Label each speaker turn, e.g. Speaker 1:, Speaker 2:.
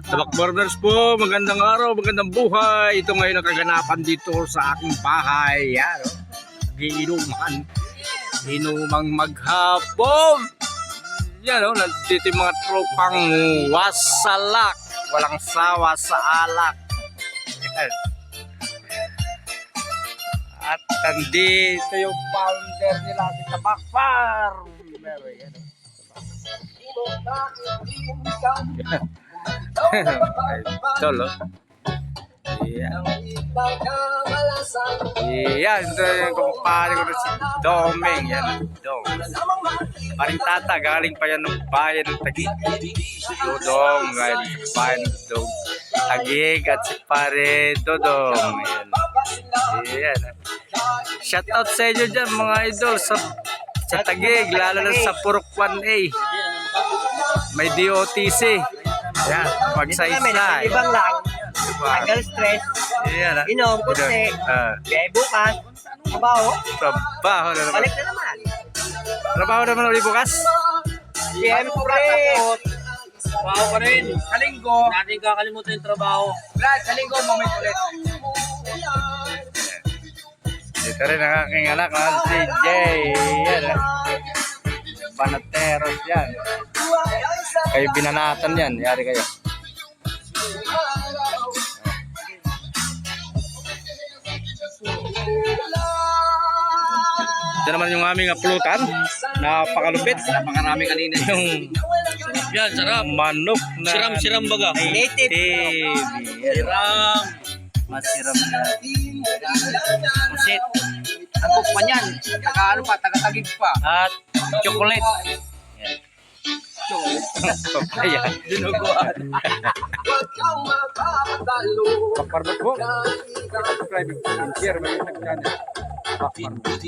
Speaker 1: Tabak Burners po, magandang araw, magandang buhay. Ito ngayon ang kaganapan dito sa aking bahay. Yan, oh. Giinuman. Inumang maghapon. Yan, oh, nandito yung mga tropang wasalak. Walang sawa sa alak. Yan. At nandito yung founder nila si Tabak Farm. Meron yan, oh. Idol, oh. Yan. Yan, ito yung kumpare ko na si Domeng. Yan, Dom. Paring tata, galing pa yan ng bayan ng Taguig. Dodong, galing sa bayan ng Dodong. Taguig at si pare Dodong. Yan. Shout out sa inyo dyan mga idol sa Taguig, lalo na sa Purok 1A. May DOTC. Yan, magsaysay.
Speaker 2: Ibang lang. Tagal stress.
Speaker 1: Yan,
Speaker 2: Inom, kutsi. Biyay bukas. Trabaho.
Speaker 1: Trabaho na naman.
Speaker 2: Balik na naman.
Speaker 1: Trabaho naman ulit bukas.
Speaker 2: Siyempre.
Speaker 3: Trabaho pa rin. Kalinggo. Natin kakalimutan yung trabaho. Brad, kalinggo, moment ulit.
Speaker 1: Dito rin ang aking anak na si Jay. Yan. Banateros yan. Kayo binanatan yan. Yari kayo. Ito naman yung aming aplutan. Napakalupit.
Speaker 3: Napakarami kanina.
Speaker 1: Yung
Speaker 3: Yan, sarap.
Speaker 1: manok na
Speaker 3: Siram baga.
Speaker 2: Native.
Speaker 3: Siram.
Speaker 1: Masiram na.
Speaker 3: Pusit. Ang bukman yan. Taga-ano pa, taga-tagig pa.
Speaker 1: At chocolate. Yan. Papaya.
Speaker 3: Dinuguan.
Speaker 1: Paparbot po. Subscribe and share. May YouTube channel. Paparbot.